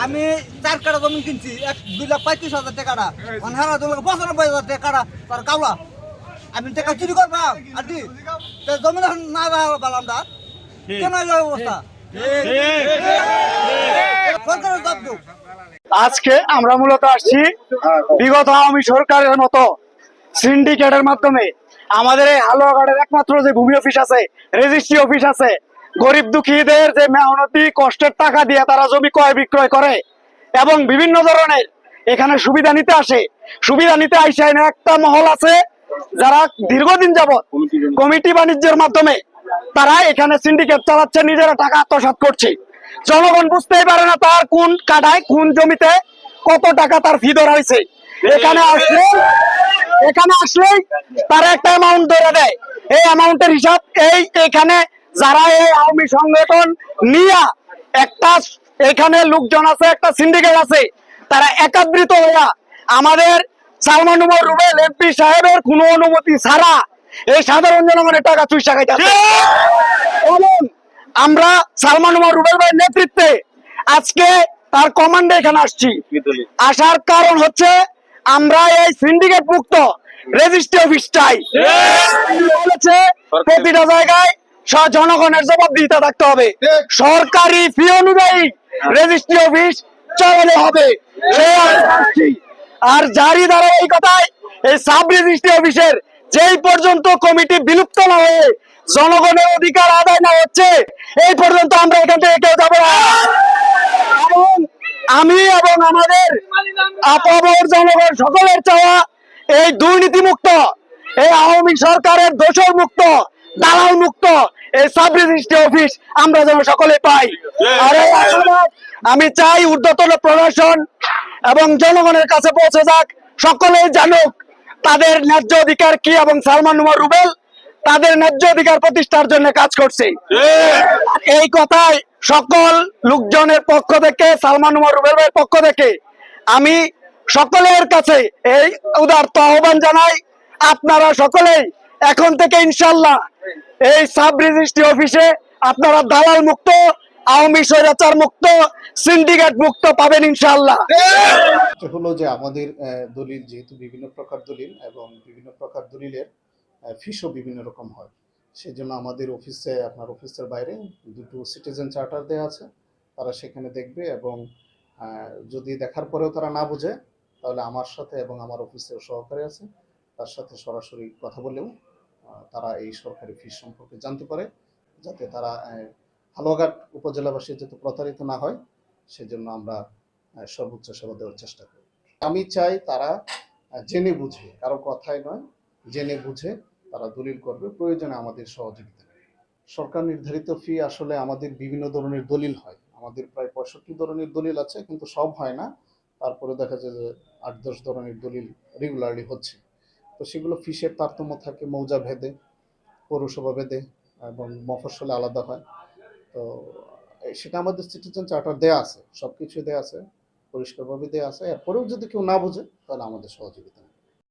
আমি 4 কাটা জমি কিনছি 2,35,000 টাকা হারা 95,000 টাকা তার কাউলা আমি টাকা চুরি করবাম আর কি জমি না বালাম দা কেন অবস্থা সরকারের জব্দ। আজকে আমরা মূলত আসছি বিগত আওয়ামী সরকারের মতো সিন্ডিকেটের মাধ্যমে আমাদের এই হালুয়াঘাটের একমাত্র যে ভূমি অফিস আছে, রেজিস্ট্রি অফিস আছে, গরিব দুঃখীদের যে মেহনতি কষ্টের টাকা দিয়ে তারা জমি ক্রয় বিক্রয় করে এবং বিভিন্ন ধরনের এখানে সুবিধা নিতে আসে। সুবিধা নিতে আইসে না একটা মহল আছে যারা দীর্ঘদিন যাবৎ কমিটি বাণিজ্যের মাধ্যমে তারা এখানে সিন্ডিকেট চালাচ্ছে, নিজেরা টাকা আত্মসাৎ করছে। জনগণ বুঝতেই পারে না তার কোন কাঠায় কোন জমিতে কত টাকা তার ফি ধরা হয়েছে। এখানে আসলেই তারা একটা অ্যামাউন্ট ধরে দেয়। এই অ্যামাউন্টের হিসাব এখানে যারা এই আওয়ামী সংগঠন নিয়ে একটা এখানে লোকজন আছে, একটা সিন্ডিকেট আছে, তারা একত্রিত হইয়া আমাদের সালমান উমর রুবেল এমপি সাহেবের কোনো অনুমতি ছাড়া এই সাধারণ জনগণের টাকা চুইসা খাইতেছে। এবং আমরা সালমান উমর রুবেল ভাইয়ের নেতৃত্বে আজকে তার কমান্ডে এখানে আসছি। আসার কারণ হচ্ছে আমরা এই সিন্ডিকেট মুক্ত রেজিস্ট্রি অফিস চাই। বলেছে প্রতিটা জায়গায় জনগণের জবাবদিহিতা থাকতে হবে, সরকারি ফি অনুযায়ী রেজিস্ট্রি অফিস চালানো হবে। আর জারি ধারাবাহিকতায় এই সাব রেজিস্ট্রি অফিসের যেই পর্যন্ত কমিটি বিলুপ্ত না হয়ে জনগণের অধিকার আদায় না হচ্ছে এই পর্যন্ত আমরা এখান থেকে কেউ যাবো না। এবং আমি এবং আমাদের আপামর জনগণ সকলের চাওয়া এই দুর্নীতি মুক্ত, এই আওয়ামী সরকারের দোষর মুক্ত, দালাল মুক্ত এই সাব রেজিস্ট্রি অফিস আমরা যেন সকলে পাই। আর এই আশাবাদ আমি চাই ঊর্ধ্বতন প্রশাসন এবং জনগণের কাছে পৌঁছে যাক, সকলেই জানুক তাদের ন্যায্য অধিকার কি এবং সালমান উমর রুবেল তাদের ন্যায্য অধিকার প্রতিষ্ঠার জন্য কাজ করছে। এই কথায় সকল লোকজনের পক্ষ থেকে, সালমান উমর রুবেল ভাইয়ের পক্ষ থেকে আমি সকলের কাছে এই উদারত আহ্বান জানাই, আপনারা সকলেই এখন থেকে ইনশাল্লাহ এই সাব রেজিস্ট্রি অফিসে আপনারা দালাল মুক্ত, আওয়ামী স্বৈরাচার মুক্ত, সিন্ডিকেট মুক্ত পাবেন ইনশাল্লাহ। হলো যে আমাদের দলিল যেহেতু বিভিন্ন প্রকার দলিল এবং বিভিন্ন প্রকার দলিলের ফিসও বিভিন্ন রকম হয়, সেজন্য আমাদের অফিসে আপনার অফিসের বাইরে দুটো সিটিজেন চার্টার দেওয়া আছে, তারা সেখানে দেখবে এবং যদি দেখার পরেও তারা না বোঝে তাহলে আমার সাথে এবং আমার অফিসের সহকারী আছে তার সাথে সরাসরি কথা বলেও তারা এই সরকারি ফিস সম্পর্কে জানতে পারে, যাতে তারা হালুয়াঘাট উপজেলাবাসী যাতে প্রতারিত না হয় সেজন্য আমরা সর্বোচ্চ সেবা দেওয়ার চেষ্টা করি। আমি চাই তারা জেনে বুঝে, কারো কথাই নয়, জেনে বুঝে তারা দলিল করবে, প্রয়োজনে আমাদের সহযোগিতা। সরকার নির্ধারিত ফি আসলে আমাদের বিভিন্ন ধরনের দলিল হয়, আমাদের প্রায় 65 ধরনের দলিল আছে, কিন্তু সব হয় না। তারপরে দেখা যায় যে 8-10 ধরনের দলিল রেগুলারলি হচ্ছে। তো সেগুলো ফিসের তারতম্য থাকে মৌজা ভেদে, পৌরসভা ভেদে এবং মফস্বলে আলাদা হয়। তো সেটা আমাদের সিটিজেন চার্টার দেয়া আছে, সব কিছু দেয়া আছে, পরিষ্কারভাবে দেয়া আছে। এরপরেও যদি কেউ না বোঝে তাহলে আমাদের সহযোগিতা